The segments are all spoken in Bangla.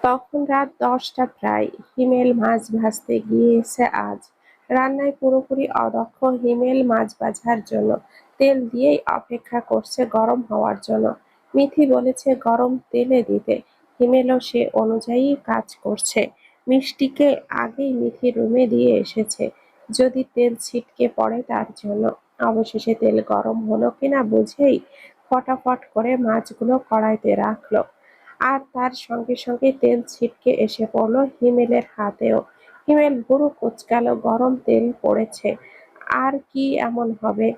তখন রাত 10টা প্রায়। হিমেল মাছ ভাজতে গিয়েছে আজ। রান্নায় পুরোপুরি অদক্ষ হিমেল মাছ ভাজার জন্য তেল দিয়েই অপেক্ষা করছে গরম হওয়ার জন্য। মিথি বলেছে গরম তেলে দিতে, হিমেলও সে অনুযায়ী কাজ করছে। মিষ্টিকে আগেই মিথি রুমে দিয়ে এসেছে, যদি তেল ছিটকে পড়ে তার জন্য। অবশেষে তেল গরম হলো কিনা বুঝেই ফটাফট করে মাছগুলো কড়াইতে রাখলো। আর তার সঙ্গে সঙ্গে তেল ছিটকে এসে পড়ল হিমেলের হাতেও। হিমেল ভুরু কুঁচকালো, গরম তেল পড়েছে। আর কি এমন হবে?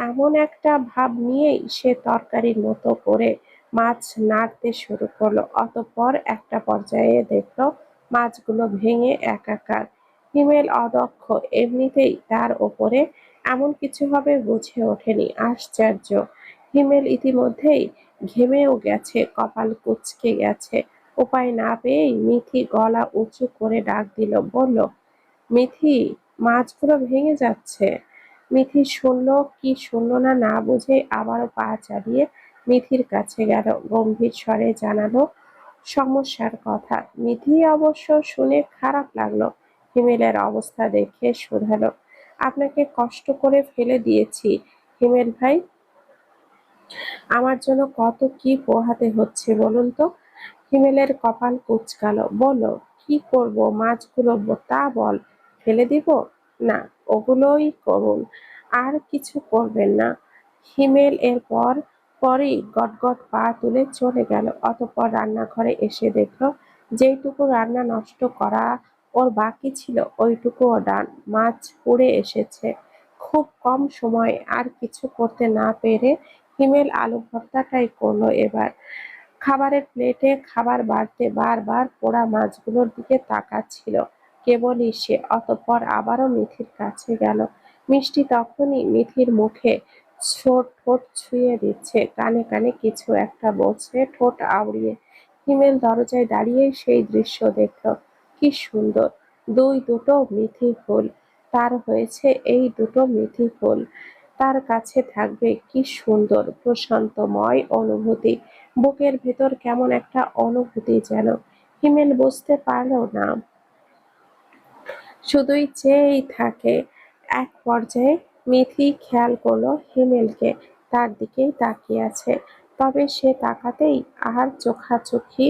এমন একটা ভাব নিয়েই সে তরকারির মতো করে মাছ নাড়তে শুরু করলো। অতঃপর একটা পর্যায়ে দেখলো মাছগুলো ভেঙে একাকার। হিমেল অদক্ষ, এমনিতেই তার ওপরে এমন কিছু হবে বুঝে ওঠেনি। আশ্চর্য! হিমেল ইতিমধ্যেই ঘেমেও গেছে, কপাল কুঁচকে গেছে। উপায় না পেয়েই মিথি গলা উঁচু করে ডাক দিল, বলল, মিথি, মাছগুলো ভেঙে যাচ্ছে। মিথি শুনল কি শুনল না না বুঝে আবারও পা চালিয়ে মিথির কাছে গেল, গম্ভীর স্বরে জানালো সমস্যার কথা। মিথি অবশ্য শুনে খারাপ লাগলো। হিমেলের অবস্থা দেখে শুধালো, আপনাকে কষ্ট করে ফেলে দিয়েছি হিমেল ভাই। আমার জন্য কত কি পোহাতে হচ্ছে বলুন তো। হিমেলের কপাল কুঁচকালো। বলো, কি করব মাছগুলো? তা বল। ফেলে দিব? না, ওগুলোই করুন, আর কিছু করবেন না। হিমেল এরপর পরেই গটগট পা তুলে চলে গেল। অতঃপর রান্নাঘরে এসে দেখলো যেইটুকু রান্না নষ্ট করা ওর বাকি ছিল ওইটুকুও ডান। মাছ পুড়ে এসেছে। খুব কম সময়ে আর কিছু করতে না পেরে হিমেল আলু ভর্তাটাই করলো এবার। খাবারের প্লেটে খাবার বাড়তে বারবার পোড়া মাছগুলোর দিকে তাকাচ্ছিল কেবলই সে। অতঃপর আবারও মিথির কাছে গেল। মিষ্টি তখনই মিথির মুখে ঠোঁট ছুঁয়ে দিচ্ছে, কানে কানে কিছু একটা বলছে ঠোঁট আউড়িয়ে। হিমেল দরজায় দাঁড়িয়ে সেই দৃশ্য দেখল। কি সুন্দর! দুটো মিথি ফুল। তার হয়েছে এই দুটো মিথি ফুল। তার কাছে থাকবে। কি সুন্দর প্রশান্তময় অনুভূতি। বুকের ভেতর কেমন একটা অনুভূতি যেন। হিমেল বুঝতে পারল না, শুধুই চেয়েই থাকে। এক পর্যায়ে মিথি খেয়াল করলো হিমেলকে তার দিকেই তাকিয়ে আছে। তবে সে তাকাতেই আর চোখাচোখি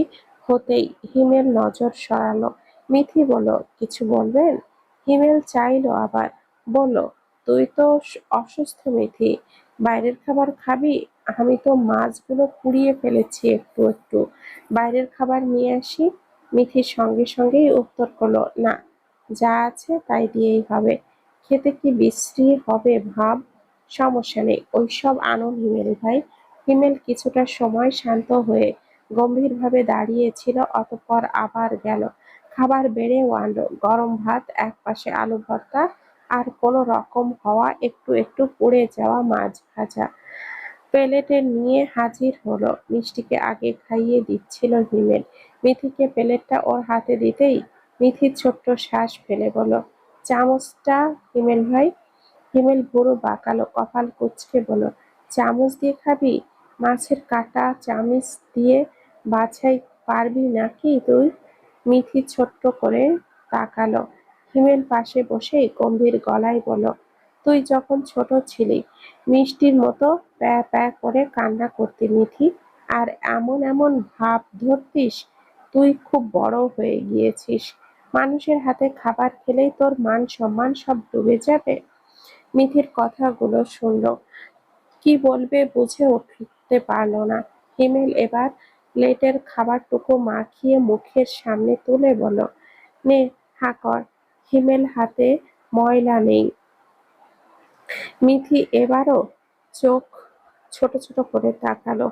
হতেই হিমেল নজর সরালো। মিথি বলল, কিছু বলবেন? হিমেল চাইলো আবার। বলল, তুই তো অসুস্থ মিথি, বাইরের খাবার খাবি? আমি তো মাছগুলো পুড়িয়ে ফেলেছি, একটু একটু বাইরের খাবার নিয়ে আসি। মিথির সঙ্গে সঙ্গেই উত্তর করলো, না, যা আছে তাই দিয়েই হবে। খেতে কি বিশ্রী হবে ভাব। সমস্যা নেই, ওইসব আনুন হিমেল ভাই। হিমেল কিছুটা সময় শান্ত হয়ে গম্ভীরভাবে দাঁড়িয়েছিল, অতঃপর আবার গেল। খাবার বেড়েও আনলো। গরম ভাত, একপাশে আলু ভর্তা, আর কোনো রকম হওয়া একটু একটু পুড়ে যাওয়া মাছ ভাজা প্লেটে নিয়ে হাজির হলো। মিষ্টিকে আগে খাইয়ে দিচ্ছিল হিমেল। মিথিকে প্লেটটা ওর হাতে দিতেই মিথি ছোট্ট শ্বাস ফেলে বলল, চামচটা হিমেল ভাই। হিমেল ভুরু বাঁকালো, কপাল কুঁচকে বলল, চামচ দিয়ে খাবি? মাছের কাটা চামচ দিয়ে বাছাই পারবি নাকি তুই? মিথি ছোট্ট করে তাকালো। হিমেল পাশে বসেই গম্ভীর গলায় বলল, তুই যখন ছোট ছিলি মিষ্টির মতো প্যাঁ প্যাঁ করে কান্না করতি মিথি, আর এমন এমন ভাব ধরতিস। তুই খুব বড় হয়ে গিয়েছিস। মানুষের হাতে খাবার খেলেই তোর মান সম্মান সব ডুবে যাবে। মিথির কথাগুলো শুনল, কি বলবে বুঝে উঠতে পারল না। হিমেল এবার প্লেটের খাবারটুকু মাখিয়ে মুখের সামনে তুলে বলল, নে, হা কর। হিমেল হাতে ময়লা নেই। মিথি এবারও চোখ ছোট ছোট করে তাকালো।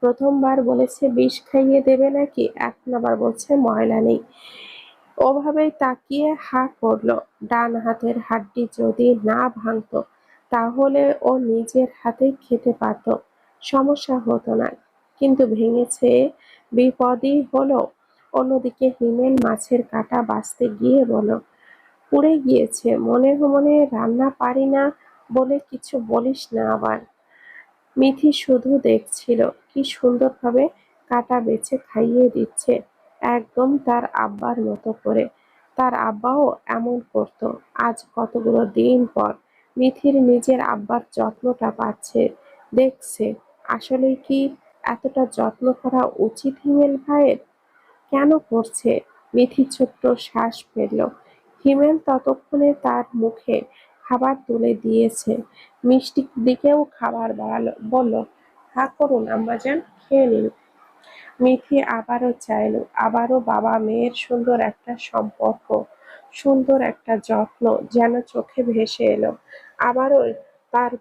প্রথমবার বলেছে বিষ খাইয়ে দেবে নাকি, এখন আবার বলছে ময়লা নেই। ওভাবেই তাকিয়ে হা করলো। ডান হাতের হাড্ডি যদি না ভাঙতো তাহলে ও নিজের হাতেই খেতে পারত, সমস্যা হতো না। কিন্তু ভেঙেছে, বিপদই হলো। অন্যদিকে হিমেল মাছের কাঁটা বাছতে গিয়ে বলল, পুড়ে গিয়েছে। মনে মনে রান্না পারি না বলে কিছু বলিস না আবার। মিথি শুধু দেখছিল কি সুন্দরভাবে কাটা বেছে খাইয়ে দিচ্ছে। একদম তার আব্বার মতো করে। তার আব্বাও এমন করতো। আজ কতগুলো দিন পর মিথির নিজের আব্বার যত্নটা পাচ্ছে, দেখছে। আসলেই কি এতটা যত্ন করা উচিত হিমেল ভাইয়ের? কেন করছে? মিথি ছোট্ট শ্বাস ফেলল। হিমেল ততক্ষণে তার মুখে খাবার তুলে দিয়েছে। মিষ্টির দিকেও খাবার বাড়ালো, বলল, হা করুন আম্মাজান, খেয়ে নিন। মিথি আবারও চাইল, আবারও বাবা মেয়ের সুন্দর একটা সম্পর্ক, সুন্দর একটা যত্ন যেন চোখে ভেসে এলো। আবারও তার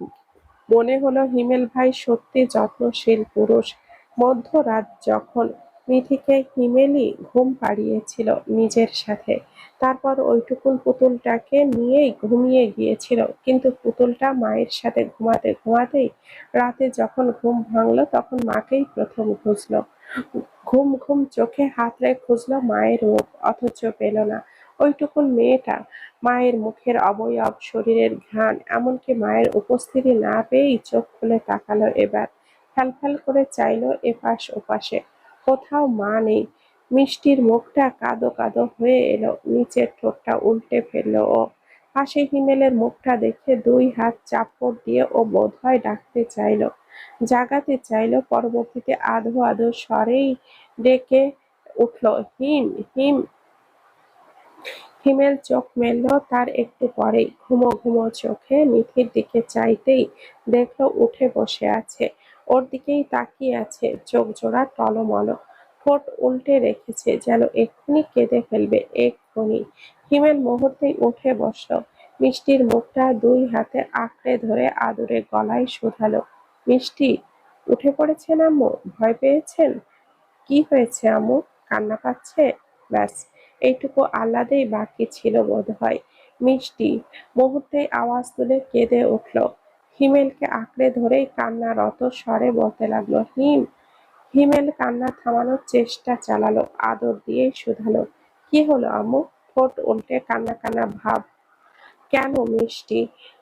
মনে হলো হিমেল ভাই সত্যি যত্নশীল পুরুষ। মধ্যরাত যখন মিথিকে হিমেলই ঘুম পাড়িয়েছিল নিজের সাথে, তারপর ওইটুকুন পুতুলটাকে নিয়েই ঘুমিয়ে গিয়েছিল। কিন্তু পুতুলটা মায়ের সাথে ঘুমাতে ঘুমাতেই রাতে যখন ঘুম ভাঙলো তখন মাকেই প্রথম খুঁজলো। ঘুম ঘুম চোখে হাতড়ে খুঁজলো মায়ের মুখ, অথচ পেল না। ওইটুকুন মেয়েটা, মায়ের মুখের অবয়ব, শরীরের ঘ্রাণ, এমনকি মায়ের উপস্থিতি না পেয়েই চোখ খুলে তাকালো এবার। ফ্যালফ্যাল করে চাইলো এপাশ ওপাশে, কোথাও মা নেই। মিষ্টির মুখটা কাদো কাদো হয়ে এলো, নিচের ঠোঁটটা উল্টে ফেললো ও। পাশে হিমেলের মুখটা দেখে দুই হাত চাপড় দিয়ে ও বোধহয় ডাকতে চাইলো, জাগাতে চাইলো। পরবর্তীতে আধো আধো স্বরেই ডেকে উঠলো, হিম হিম। হিমেল চোখ মেলল, তার একটু পরেই ঘুমো ঘুমো চোখে মিঠির দিকে চাইতেই দেখলো উঠে বসে আছে, ওর দিকেই তাকিয়ে আছে, চোখ জোড়া টলমল, ঠোঁট উল্টে রেখেছে, যেন এক্ষুনি কেঁদে ফেলবে, এক্ষুনি। হিমেল মুহূর্তেই উঠে বসলো, মিষ্টির মুখটা দুই হাতে আঁকড়ে ধরে আদুরে গলায় শুধালো, মিষ্টি, উঠে পড়েছেন আম্মু? ভয় পেয়েছেন? কি হয়েছে আম্মু? কান্না পাচ্ছে? ব্যাস, এইটুকু আহ্লাদেই বাকি ছিল বোধহয়। মিষ্টি মুহূর্তেই আওয়াজ তুলে কেঁদে উঠল। হিমেলকে আঁকড়ে ধরেই কান্নারত স্বরে বলতে লাগলো, হিম। হিমেল কান্না থামানোর চেষ্টা চালালো, আদর দিয়েই শুধালো, কি হলো আম্মু? ঠোঁট উল্টে কান্না কান্না ভাব। কেন মিষ্টি?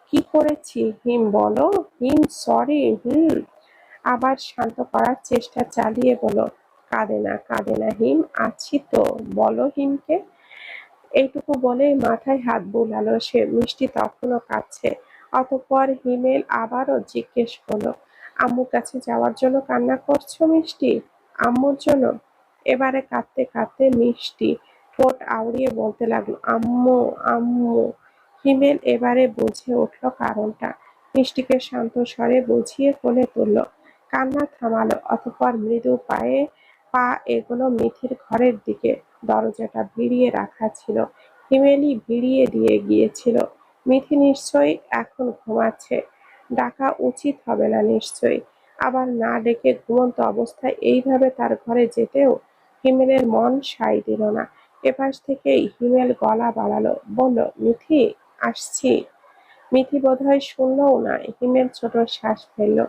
কি করেছি? হিম বলো। হিম সরি। আবার শান্ত করার চেষ্টা চালিয়ে বলো, কাঁদে না হিম, আছি তো, বলো হিমকে। এইটুকু বলেই মাথায় হাত বুলালো সে। মিষ্টি তখনও কাঁদছে। অতঃপর হিমেল আবারও জিজ্ঞেস করলো, আম্মুর কাছে যাওয়ার জন্য কান্না করছো মিষ্টি? আম্মুর জন্য? এবারে কাঁদতে কাঁদতে মিষ্টি ঠোঁট আউড়িয়ে বলতে লাগলো, আম্মু, আম্মু। হিমেল এবারে বুঝে উঠল কারণটা। মিষ্টিকে শান্ত স্বরে বুঝিয়ে কোলে তুলল, কান্না থামালো। অতঃপর মৃদু পায়ে পা এগোলো মিথির ঘরের দিকে। দরজাটা ভিড়িয়ে রাখা ছিল, হিমেলই ভিড়িয়ে দিয়ে গিয়েছিল। মিথি নিশ্চয়ই এখন ঘুমাচ্ছে, ডাকা উচিত হবে না নিশ্চয়ই। আবার না ডেকে ঘুমন্ত অবস্থায় এইভাবে তার ঘরে যেতেও হিমেলের মন সায় দিল না। এপাশ থেকেই হিমেল গলা বাড়ালো, বলল, মিথি, আসছি। মিথি বোধহয় শুনলও না। হিমেল ছোট শ্বাস ফেলল।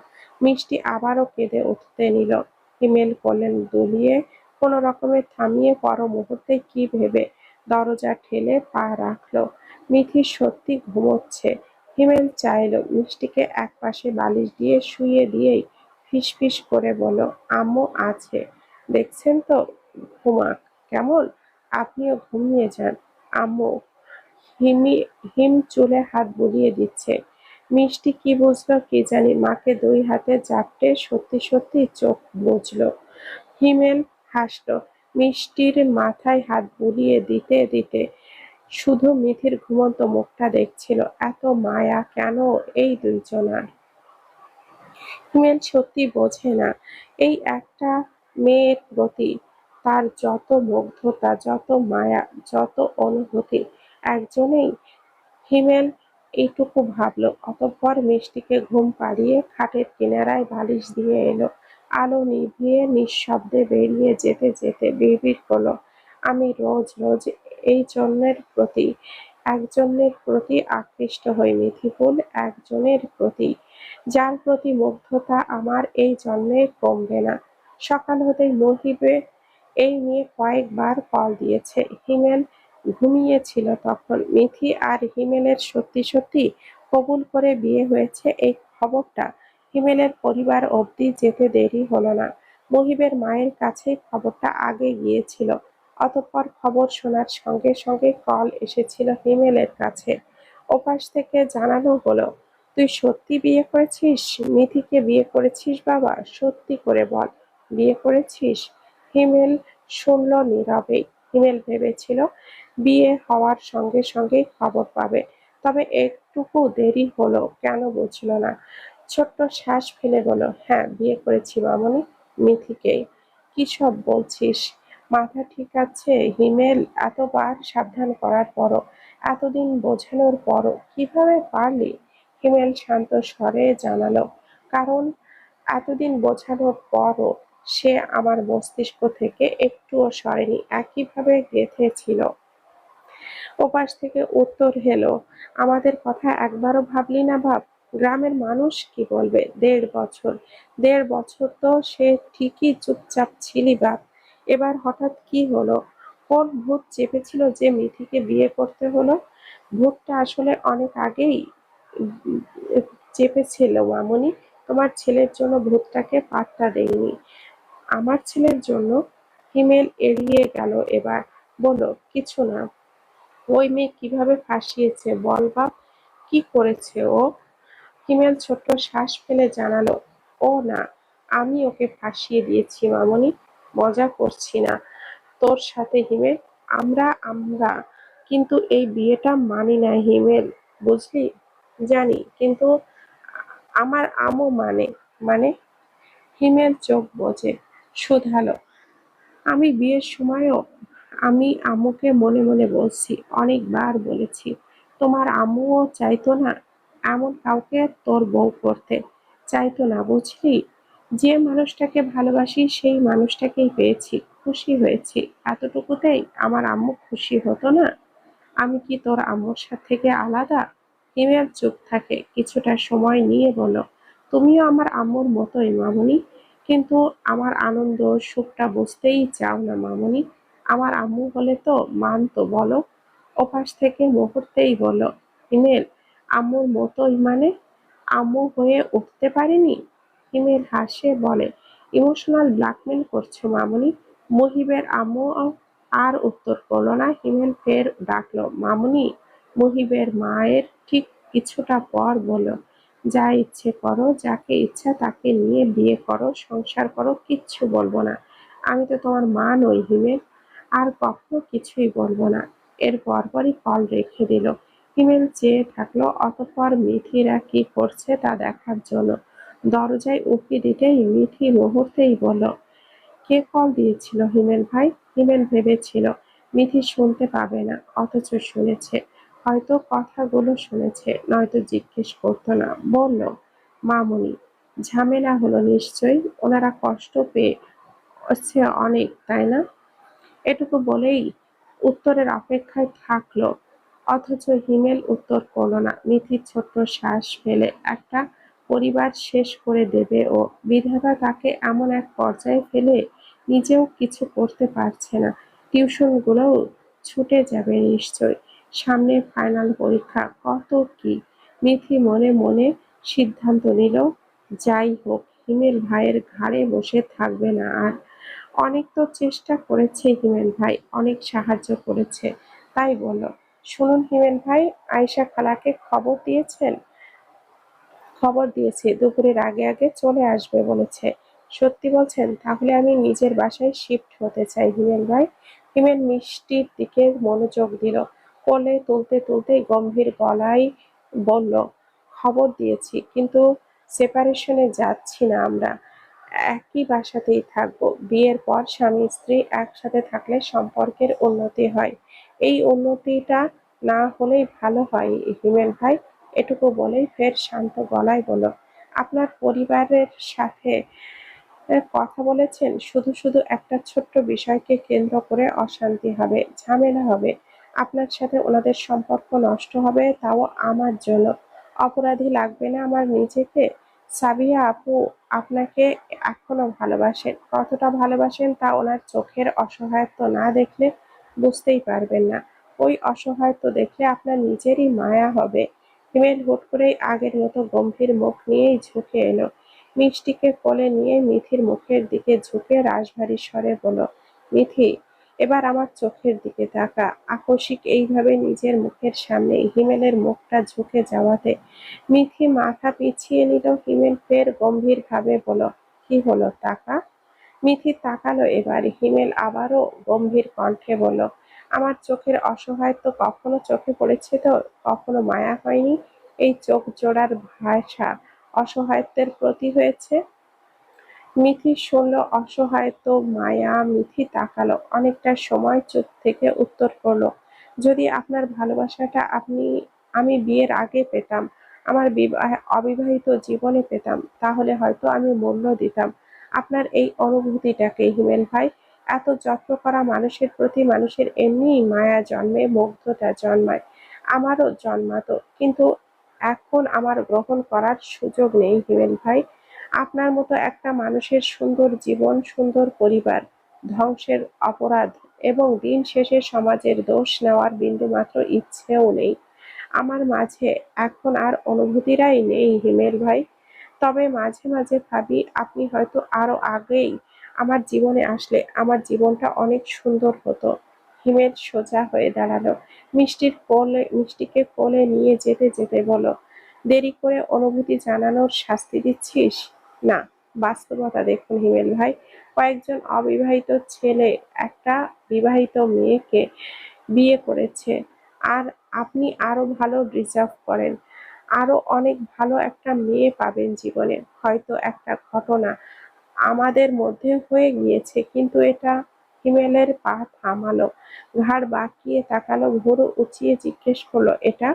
মিষ্টি আবারও কেঁদে উঠতে নিল। হিমেল কোলে দুলিয়ে কোনো রকমে থামিয়ে পর মুহূর্তে কি ভেবে দরজা ঠেলে পা রাখলো। মিথি সত্যি ঘুমোচ্ছে। হিমেল চাইল মিষ্টিকে একপাশে বালিশ দিয়ে শুইয়ে দিয়েই ফিসফিস করে বলল, আম্মু আছে, দেখছেন তো, ঘুমাক কেমন, আপনিও ঘুমিয়ে যান। আম্মু। হিমি হিম চুলে হাত বুলিয়ে দিচ্ছে। মিষ্টি কি বুঝলো কি জানি, মাকে দুই হাতে জাপটে সত্যি সত্যি চোখ বুজলো। হিমেল হাসলো, মিষ্টির মাথায় হাত বুলিয়ে দিতে দিতে শুধু মিথির ঘুমন্ত মুখটা দেখছিল। এত মায়া কেন এই দুইজনার? হিমেল সত্যি বোঝে না, এই একটা মেয়ের প্রতি তার যত মুগ্ধতা, যত মায়া, যত অনুভূতি একজনেই। হিমেল এইটুকু ভাবলো। অতঃপর মিষ্টিকে ঘুম পাড়িয়ে খাটের কিনারায় বালিশ দিয়ে এলো। আলো নিভিয়ে নিঃশব্দে বেরিয়ে যেতে যেতে বিড়বিড় করলো, আমি রোজ রোজ একজনের প্রতি আকৃষ্ট হই মিথিফুল, একজনের প্রতি, যার প্রতি মুগ্ধতা আমার এই জন্মে কমবে না। সকাল হতেই মহিবে এই নিয়ে কয়েকবার কল দিয়েছে। হিমেল ঘুমিয়েছিল তখন। মিথি আর হিমেলের সত্যি সত্যি কবুল করে বিয়ে হয়েছে, এই খবরটা হিমেলের পরিবার অবধি যেতে দেরি হলো না। মহিবের মায়ের কাছেই খবরটা আগে গিয়েছিল। অতঃপর খবর শোনার সঙ্গে সঙ্গে কল এসেছিল হিমেলের কাছে। ওপাশ থেকে জানানো হলো, তুই সত্যি বিয়ে করেছিস? মিথিকে বিয়ে করেছিস বাবা? সত্যি করে বল, বিয়ে করেছিস? হিমেল শুনল নীরবেই। হিমেল ভেবেছিল বিয়ে হওয়ার সঙ্গে সঙ্গেই খবর পাবে, তবে একটুকু দেরি হলো কেন বুঝল না। ছোট্ট শ্বাস ফেলে বলল, হ্যাঁ বিয়ে করেছি মামনি, মিথিকেই। কি সব বলছিস? মাথা ঠিক আছে হিমেল? এতবার সাবধান করার পরও, এতদিন বোঝানোর পরও কিভাবে পারলি? হিমেল শান্ত স্বরে জানালো, কারণ এতদিন বোঝানোর পরও সে আমার মস্তিষ্ক থেকে একটুও সরেনি, একইভাবে গেঁথে ছিল। ওপাশ থেকে উত্তর এলো, আমাদের কথা একবারও ভাবলি না বাপ? গ্রামের মানুষ কি বলবে? ১.৫ বছর, ১.৫ বছর তো সে ঠিকই চুপচাপ ছিলি বাপ। এবার হঠাৎ কি হলো? কোন ভূত চেপেছিল যে মিথিকে বিয়ে করতে হলো? ভূতটা আসলে অনেক আগেই উম, চেপেছিল মামুনি। তোমার ছেলের জন্য ভূতটাকে পাত্তা দেয়নি। আমার ছেলের জন্য? হিমেল এড়িয়ে গেল এবার। বলল, কিছু না। ওই মেয়ে কিভাবে ফাঁসিয়েছে বল বাপ? কি করেছে ও? হিমেল ছোট্ট শ্বাস ফেলে জানালো, ও না, আমি ওকে ফাঁসিয়ে দিয়েছি মামনি। মজা করছি না তোর সাথে হিমেল। আমরা কিন্তু এই বিয়েটা মানি না হিমেল, বুঝলি? জানি, কিন্তু আমার আমও মানে। হিমেল চোখ বুজে শুধালো, আমি বিয়ের সময়ও আমি আম্মুকে মনে মনে বলছি, অনেকবার বলেছি, তোমার আম্মুও চাইতো না এমন কাউকে তোর বউ করতে। চাইতো না, বুঝলি? যে মানুষটাকে ভালোবাসি সেই মানুষটাকেই পেয়েছি, খুশি হয়েছি, এতটুকুতেই আমার আম্মু খুশি হতো না? আমি কি তোর আম্মুর থেকে আলাদা? হিমেল চুপ থাকে, কিছুটা সময় নিয়ে বলল, তুমিও আমার আম্মুর মতোই মামুনি, কিন্তু আমার আনন্দ সুখটা বুঝতেই চাও না মামুনি। আমার আম্মু হলে তো মানতো বলো? ওপাশ থেকে মুহূর্তেই বলল, হিমেল, আম্মুর মতোই মানে? আম্মু হয়ে উঠতে পারিনি? হিমেল হাসে বলে, ইমোশনাল ব্ল্যাকমেল করছো মামুনি। মুহিবের আম্মু আর উত্তর করল না। হিমেল ফের ডাকলো, মামুনি। মুহিবের মায়ের ঠিক কিছুটা পর বলল, যা ইচ্ছে করো, যাকে ইচ্ছা তাকে নিয়ে বিয়ে করো, সংসার করো, কিচ্ছু বলবো না। আমি তো তোমার মা নই হিমেল, আর কখনো কিছুই বলবো না। এর পরপরই কল রেখে দিল। হিমেল চেয়ে থাকলো অতঃপর মিথিরা কি করছে তা দেখার জন্য। দরজায় উঁকি দিতেই মিথি মুহূর্তেই বলল, কে কল দিয়েছিল হিমেল ভাই? হিমেল ভেবেছিল মিথি শুনতে পাবে না, অথচ শুনেছে। হয়তো কথাগুলো শুনেছে, নয়তো জিজ্ঞেস করতো না। বলল, মামুনি। ঝামেলা হলো নিশ্চয়ই, ওনারা কষ্ট পেয়েছে অনেক, তাই না? এটুকু বলেই উত্তরের অপেক্ষায় থাকলো, অথচ হিমেল উত্তর করলো না। মিথি ছোট্ট শ্বাস ফেলে, একটা পরিবার শেষ করে দেবে ও। বিধাতা তাকে এমন এক পর্যায়ে ফেলে নিজেও কিছু করতে পারছে না। টিউশনগুলোও ছুটে যাবে নিশ্চয়। সামনে ফাইনাল পরীক্ষা, কত কি। মিথি মনে মনে সিদ্ধান্ত নিল, যাই হোক, হিমেল ভাইয়ের ঘাড়ে বসে থাকবে না আর। অনেক তো চেষ্টা করেছে হিমেল ভাই, অনেক সাহায্য করেছে। তাই বলল, শুনুন হিমেল ভাই, আয়েশা খালাকে খবর দিয়েছেন? খবর দিয়েছি, দুপুরের আগে আগে চলে আসবে বলেছে। সত্যি বলছেন? তাহলে আমি নিজের বাসায় শিফট হতে চাই হিমেল ভাই। হিমেল মিষ্টির দিকে মনোযোগ দিল। কোলে তুলতে তুলতেই গম্ভীর গলায় বলল, খবর দিয়েছি, কিন্তু সেপারেশনে যাচ্ছি না আমরা। একই বাসাতেই থাকবো। বিয়ের পর স্বামী স্ত্রী একসাথে থাকলে সম্পর্কের উন্নতি হয়। এই উন্নতিটা না হলেই ভালো হয় হিমেল ভাই। এটুকু বলেই ফের শান্ত গলায় বলল, আপনার পরিবারের সাথে কথা বলেছেন? শুধু শুধু একটা ছোট্ট বিষয়কে কেন্দ্র করে অশান্তি হবে, ঝামেলা হবে, আপনার সাথে ওনাদের সম্পর্ক নষ্ট হবে, তাও আমার জন্য। অপরাধী লাগবে না আমার নিজেকে? সাবিয়া আপু আপনাকে এখনো ভালোবাসেন। কতটা ভালোবাসেন তা ওনার চোখের অসহায়ত্ব না দেখলে বুঝতেই পারবেন না। ওই অসহায়ত্ব দেখলে আপনার নিজেরই মায়া হবে। হিমেল হুট করেই আগের মতো গম্ভীর মুখ নিয়েই ঝুঁকে এলো। মিষ্টিকে কোলে নিয়ে মিথির মুখের দিকে ঝুঁকে রাশভারী স্বরে বলল, মিথি, এবার আমার চোখের দিকে তাকা। আকস্মিক এইভাবে নিজের মুখের সামনে হিমেলের মুখটা ঝুঁকে যাওয়াতে মিথি মাথা পিছিয়ে নিল। হিমেল ফের গম্ভীর ভাবে বলল, কি হলো তাকা? মিথি তাকালো এবার। হিমেল আবারও গম্ভীর কণ্ঠে বলল, আমার চোখের অসহায়ত্ব কখনো চোখে পড়েছে তোর? কখনো মায়া হয়নি? এই চোখ জোড়ার ভাষা অসহায়ত্বের প্রতি হয়েছে। মিথি শুনল অসহায়ত্ব, মায়া। মিথি তাকালো, অনেকটা সময় চুপ থেকে উত্তর করলো, যদি আপনার ভালোবাসাটা আমি বিয়ের আগে পেতাম, আমার অবিবাহিত জীবনে পেতাম, তাহলে হয়তো আমি মূল্য দিতাম আপনার এই অনুভূতিটাকে। হিমেল ভাই, এত যত্ন করা মানুষের প্রতি মানুষের এমনিই মায়া জন্মে, মুগ্ধতা জন্মায়, আমারও জন্মাতো, কিন্তু এখন আমার গ্রহণ করার সুযোগ নেই। হিমেল ভাই, আপনার মতো একটা মানুষের সুন্দর জীবন, সুন্দর পরিবার ধ্বংসের অপরাধ এবং দিন শেষে সমাজের দোষ নেওয়ার বিন্দুমাত্র ইচ্ছেও নেই আমার মাঝে। এখন আর অনুভূতিরাই নেই হিমেল ভাই। তবে মাঝে মাঝে ভাবি, আপনি হয়তো আরো আগেই আমার জীবনে আসলে আমার জীবনটা অনেক সুন্দর হতো। হিমেল সোজা হয়ে দাঁড়ালো। মিষ্টিকে কোলে নিয়ে যেতে যেতে বলো, দেরি করে অনুভূতি জানানোর শাস্তি দিচ্ছিস? না, বাস্তবতা দেখুন হিমেল ভাই, কয়েকজন অবিবাহিত ছেলে একটা বিবাহিত মেয়েকে বিয়ে করেছে, আর আপনি আরো ভালো ডিজার্ভ করেন। আরো অনেক ভালো একটা মেয়ে পাবেন জীবনে। হয়তো একটা ঘটনা আমাদের মধ্যে হয়ে গিয়েছে, কিন্তু এটা। হিমেলের পা থামালো, ঘাড় বাঁকিয়ে তাকালো, ভুরু উঁচিয়ে জিজ্ঞেস করলো, এটা?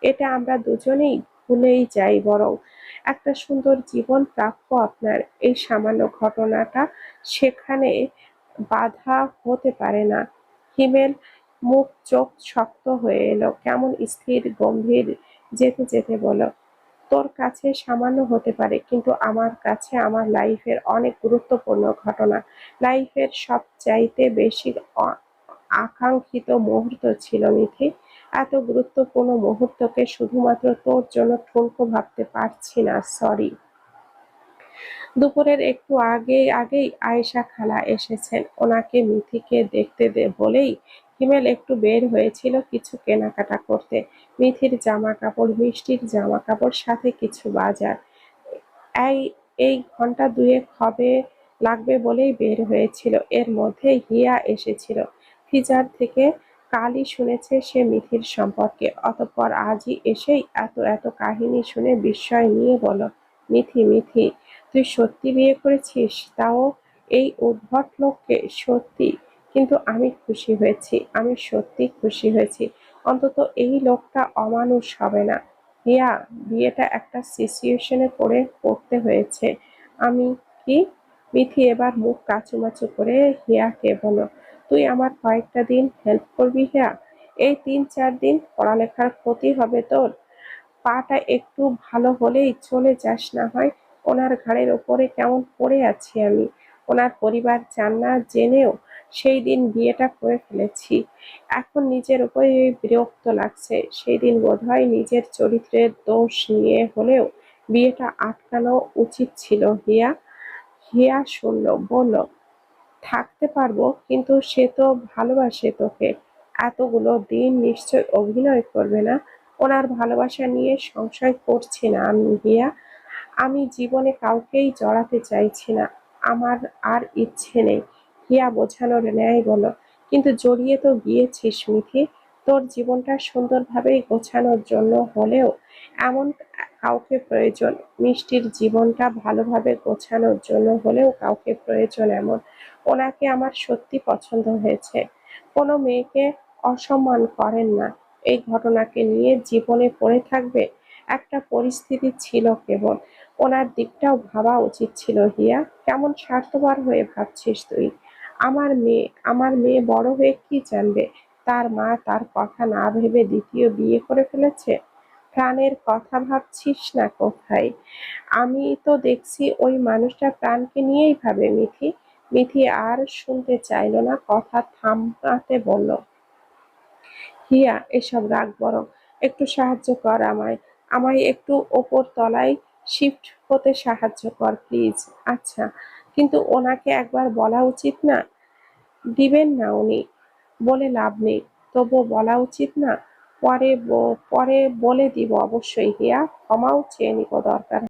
এটা আমরা দুজনেই ভুলেই যাই বরং। একটা সুন্দর জীবন প্রাপ্য আপনার। এই সামান্য ঘটনাটা সেখানে বাধা হতে পারে না। হিমেল মুখ চোখ শক্ত হয়ে এলো, কেমন স্থির গম্ভীর। যেতে যেতে বলল, তোর কাছে সামান্য হতে পারে, কিন্তু আমার কাছে আমার লাইফের অনেক গুরুত্বপূর্ণ ঘটনা। লাইফের সবচাইতে বেশি আকাঙ্ক্ষিত মুহূর্ত ছিল মিথি। এত গুরুত্বপূর্ণ মুহূর্তকে শুধুমাত্র তোর জন্য ঠুনকো ভাবতে পারছি না, সরি। দুপুরের একটু আগেই আয়েশা খালা এসেছেন। ওনাকে মিথিকে দেখতে বলেই হিমেল একটু বের হয়েছিল কিছু কেনাকাটা করতে। মিথির জামা কাপড়, মিষ্টির জামা কাপড়, সাথে কিছু বাজার। এই এই ঘন্টা দুয়েক হবে লাগবে বলেই বের হয়েছিল। এর মধ্যে হিয়া এসেছিল ফিজার থেকে। কালই শুনেছে সে মিথির সম্পর্কে, অতঃপর আজই এসেই এত এত কাহিনী শুনে বিস্ময় নিয়ে বলল, মিথি, মিথি, তুই সত্যি বিয়ে করেছিস? তাও এই উদ্ভট লোককে? সত্যি? কিন্তু আমি খুশি হয়েছি, আমি সত্যি খুশি হয়েছি। অন্তত এই লোকটা অমানুষ হবে না। হিয়া, বিয়েটা একটা সিচুয়েশনে করতে হয়েছে। আমি কি? মিথি এবার মুখ কাচুমাচু করে হিয়াকে বলল, তুই আমার কয়েকটা দিন হেল্প করবি হিয়া? এই 3-4 দিন পড়ালেখার ক্ষতি হবে তোর। পাটা একটু ভালো হলেই চলে যাস না হয়। ওনার ঘাড়ের ওপরে কেমন পড়ে আছি আমি। ওনার পরিবার চান না জেনেও সেই দিন বিয়েটা করে ফেলেছি। এখন নিজের উপরে বিরক্ত লাগছে। সেই দিন বোধহয় নিজের চরিত্রের দোষ নিয়ে হলেও বিয়েটা আটকানো উচিত ছিল হিয়া। হিয়া শুনল, বলল, থাকতে পারবো, কিন্তু সে তো ভালোবাসে তোকে। এতগুলো দিন নিশ্চয় অভিনয় করবে না? ওনার ভালোবাসা নিয়ে সংশয় করছি না আমি হিয়া। আমি জীবনে কাউকেই জড়াতে চাইছি না। আমার আর ইচ্ছে নেই। হিয়া বোঝানোর ন্যায় বলল, কিন্তু জড়িয়ে তো গিয়েছিস মিথি। তোর জীবনটা সুন্দরভাবেই গোছানোর জন্য হলেও এমন কাউকে প্রয়োজন। মিষ্টির জীবনটা ভালোভাবে গোছানোর জন্য হলেও কাউকে প্রয়োজন এমন। ওনাকে আমার সত্যি পছন্দ হয়েছে। কোনো মেয়েকে অসম্মান করেন না। এই ঘটনাকে নিয়ে জীবনে পড়ে থাকবে একটা পরিস্থিতি ছিল কেবল। ওনার দিকটাও ভাবা উচিত ছিল হিয়া। কেমন স্বার্থপর হয়ে ভাবছিস তুই? আমার মেয়ে বড় হয়ে কি জানবে? তার মা তার কথা না ভেবে দ্বিতীয় বিয়ে করে ফেলেছে। প্রাণের কথা ভাবছিস না কোথায়? আমি তো দেখছি ওই মানুষটা প্রাণকে নিয়েই ভাবে মিথি। মিথি আর শুনতে চাইল না, কথা থামাতে বলল, হিয়া, এসব রাগ বরং। একটু সাহায্য কর আমায়। আমায় একটু ওপর তলায় শিফট হতে সাহায্য কর প্লিজ। আচ্ছা, কিন্তু ওনাকে একবার বলা উচিত না? দিবেন না উনি, বলে লাভ নেই। তবুও বলা উচিত না? পরে বলে দিব অবশ্যই হিয়া, ক্ষমাও চেয়ে নিব দরকার